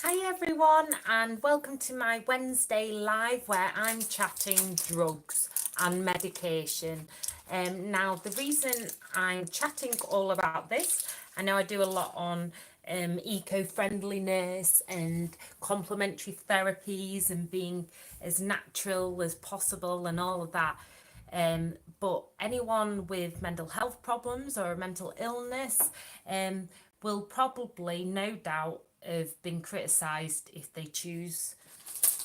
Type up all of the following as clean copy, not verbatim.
Hi everyone, and welcome to my Wednesday live where I'm chatting drugs and medication. Now the reason I'm chatting all about this, I know I do a lot on eco-friendliness and complementary therapies and being as natural as possible and all of that. But anyone with mental health problems or a mental illness will probably, no doubt, have been criticised if they choose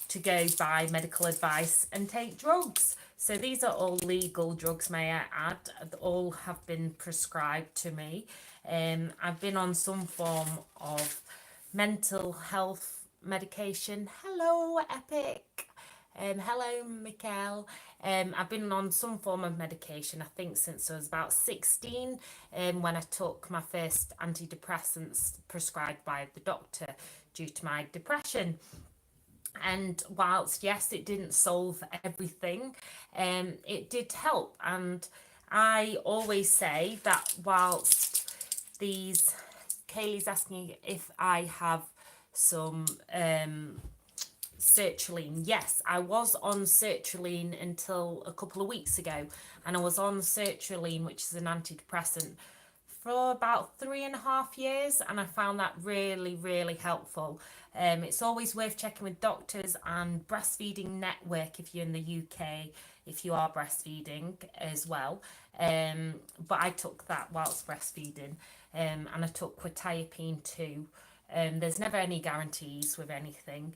to go by medical advice and take drugs. So these are all legal drugs, may I add. All have been prescribed to me. I've been on some form of mental health medication. Hello, Epic. Hello, Mikkel. I've been on some form of medication, I think, since I was about 16, when I took my first antidepressants prescribed by the doctor due to my depression. And whilst, yes, it didn't solve everything, it did help. And I always say that whilst these, Kaylee's asking if I have some sertraline. Yes, I was on sertraline until a couple of weeks ago, and I was on sertraline, which is an antidepressant, for about 3.5 years, and I found that really helpful. It's always worth checking with doctors and Breastfeeding Network if you're in the UK, if you are breastfeeding as well. But I took that whilst breastfeeding, and I took quetiapine too. There's never any guarantees with anything,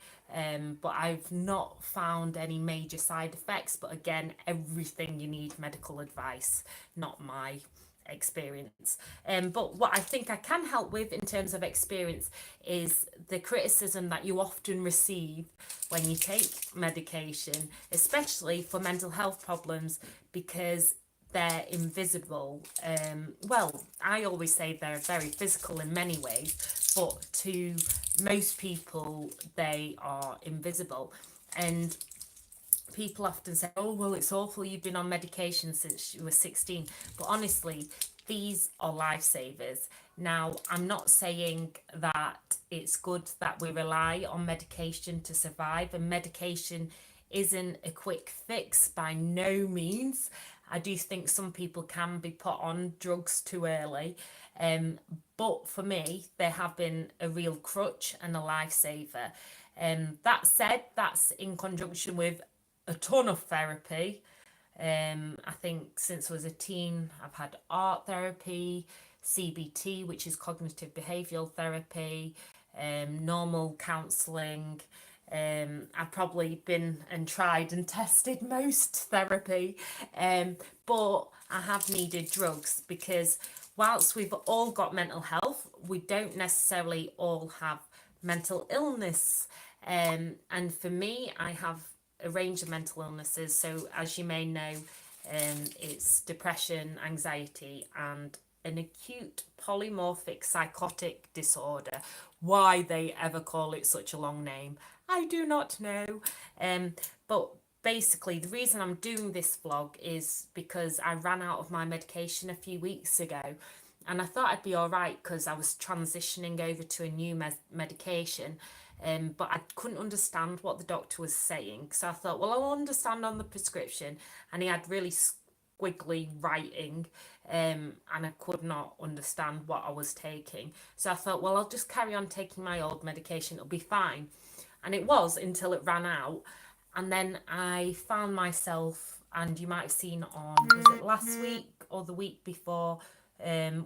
but I've not found any major side effects. But again, everything you need medical advice, not my experience. But what I think I can help with in terms of experience is the criticism that you often receive when you take medication, especially for mental health problems, because they're invisible. Well, I always say they're very physical in many ways, but to most people, they are invisible. And people often say, oh, well, it's awful you've been on medication since you were 16. But honestly, these are lifesavers. Now, I'm not saying that it's good that we rely on medication to survive, and medication isn't a quick fix by no means. I do think some people can be put on drugs too early. But for me, they have been a real crutch and a lifesaver. That said, that's in conjunction with a ton of therapy. I think since I was a teen, I've had art therapy, CBT, which is cognitive behavioural therapy, normal counselling. I've probably been and tried and tested most therapy, but I have needed drugs because whilst we've all got mental health, we don't necessarily all have mental illness. And for me, I have a range of mental illnesses. So as you may know, it's depression, anxiety, and an acute polymorphic psychotic disorder. Why they ever call it such a long name, I do not know. But basically, the reason I'm doing this vlog is because I ran out of my medication a few weeks ago, and I thought I'd be all right because I was transitioning over to a new medication. But I couldn't understand what the doctor was saying. So I thought, well, I'll understand on the prescription. And he had really squiggly writing, and I could not understand what I was taking. So I thought, well, I'll just carry on taking my old medication. It'll be fine. And it was until it ran out. And then I found myself, and you might have seen on, was it last week or the week before,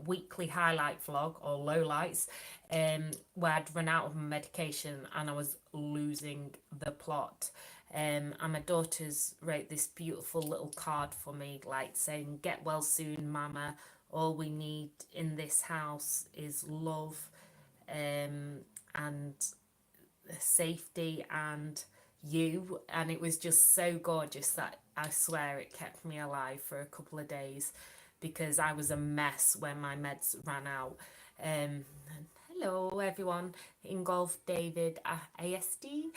weekly highlight vlog or lowlights, where I'd run out of my medication and I was losing the plot. And my daughters wrote this beautiful little card for me, like saying, "Get well soon, Mama. All we need in this house is love, and safety and you." And it was just so gorgeous that I swear it kept me alive for a couple of days, because I was a mess when my meds ran out. Hello everyone, Ingolf David ASD.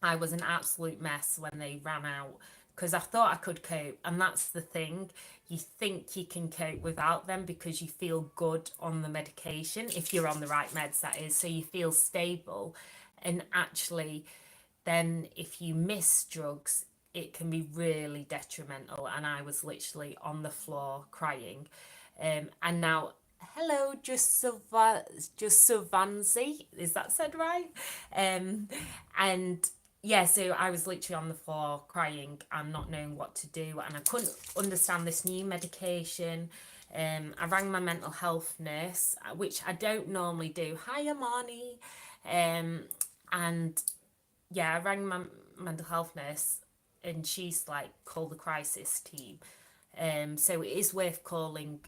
I was an absolute mess when they ran out because I thought I could cope, and that's the thing. you think you can cope without them because you feel good on the medication, if you're on the right meds, that is, so you feel stable. And actually, then if you miss drugs, it can be really detrimental. And I was literally on the floor crying. And now, hello, just Sylvanzi, is that said right? And yeah, so I was literally on the floor crying and not knowing what to do, and I couldn't understand this new medication. I rang my mental health nurse, which I don't normally do. Hi, Amani. And yeah, I rang my mental health nurse, and she's like, call the crisis team. So it is worth calling.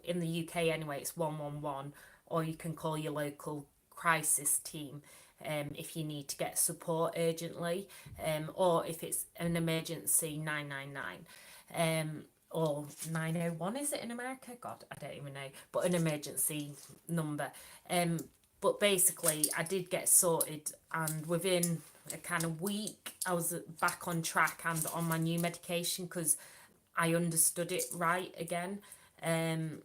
In the UK anyway, it's 111, or you can call your local crisis team if you need to get support urgently, or if it's an emergency, 999. Or 901, is it in America? God, I don't even know, but an emergency number. But basically, I did get sorted, and within a kind of week, I was back on track and on my new medication because I understood it right again. And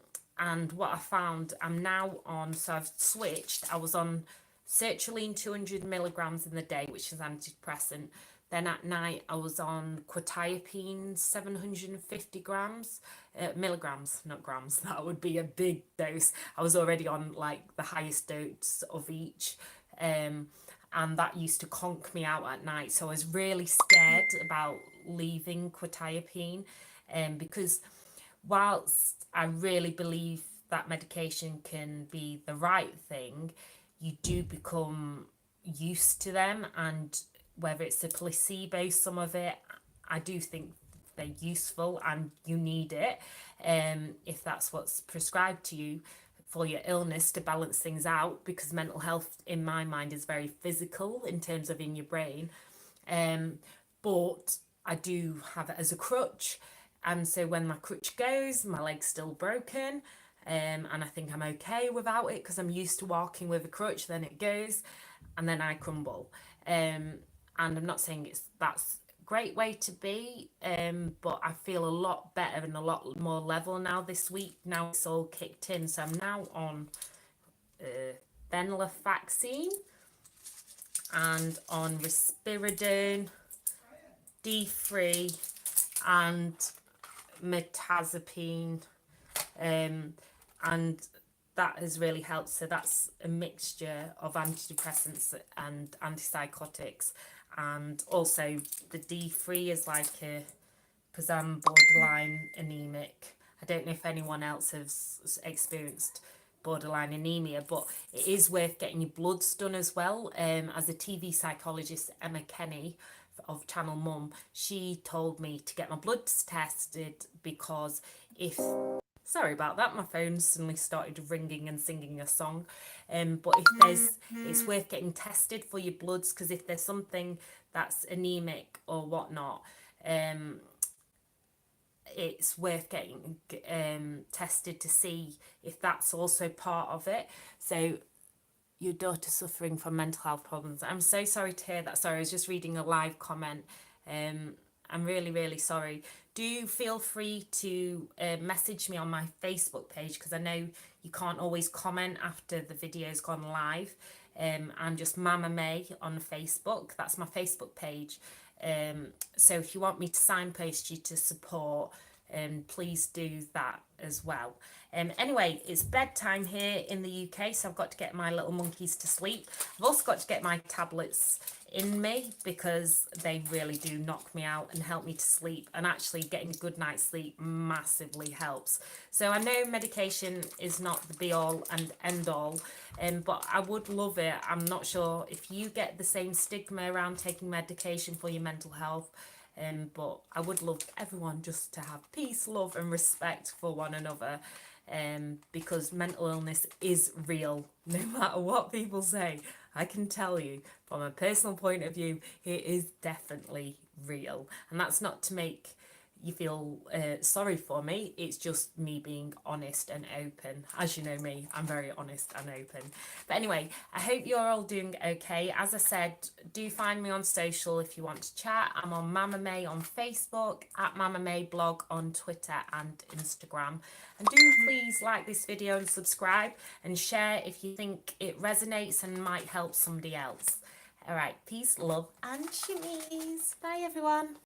what I found, I'm now on, so I've switched. I was on sertraline 200 milligrams in the day, which is antidepressant. Then at night, I was on quetiapine 750 grams, milligrams, not grams. That would be a big dose. I was already on like the highest dose of each. And that used to conk me out at night. So I was really scared about leaving quetiapine, because whilst I really believe that medication can be the right thing, you do become used to them, and whether it's a placebo, some of it, I do think they're useful and you need it, if that's what's prescribed to you for your illness to balance things out, because mental health in my mind is very physical in terms of in your brain. But I do have it as a crutch, and so when my crutch goes, my leg's still broken, and I think I'm okay without it because I'm used to walking with a crutch. Then it goes, and then I crumble. And I'm not saying that's a great way to be, but I feel a lot better and a lot more level now this week. Now it's all kicked in, so I'm now on venlafaxine and on risperidone, D3, and mirtazapine, and that has really helped. So that's a mixture of antidepressants and antipsychotics, and also the D3 is like because I'm borderline anemic. I don't know if anyone else has experienced borderline anemia, but it is worth getting your bloods done as well. As a TV psychologist, Emma Kenny of Channel Mum, she told me to get my bloods tested because if... Sorry about that, my phone suddenly started ringing and singing a song. But if there's, it's worth getting tested for your bloods, because if there's something that's anemic or whatnot, it's worth getting tested to see if that's also part of it. So your daughter suffering from mental health problems. I'm so sorry to hear that. Sorry, I was just reading a live comment. I'm really, really sorry. Do feel free to message me on my Facebook page, because I know you can't always comment after the video's gone live. I'm just Mama May on Facebook. That's my Facebook page. So if you want me to signpost you to support, please do that as well. Anyway, it's bedtime here in the UK, so I've got to get my little monkeys to sleep. I've also got to get my tablets in me because they really do knock me out and help me to sleep, and actually getting a good night's sleep massively helps. So I know medication is not the be all and end all, but I would love it. I'm not sure if you get the same stigma around taking medication for your mental health, but I would love everyone just to have peace, love and respect for one another, because mental illness is real, no matter what people say. I can tell you from a personal point of view, it is definitely real. And that's not to make you feel sorry for me. It's just me being honest and open. As you know me, I'm very honest and open. But anyway, I hope you're all doing okay. As I said, do find me on social if you want to chat. I'm on Mama May on Facebook, at Mama May blog on Twitter and Instagram. And do please like this video and subscribe and share if you think it resonates and might help somebody else. All right, peace, love, and shimmies. Bye, everyone.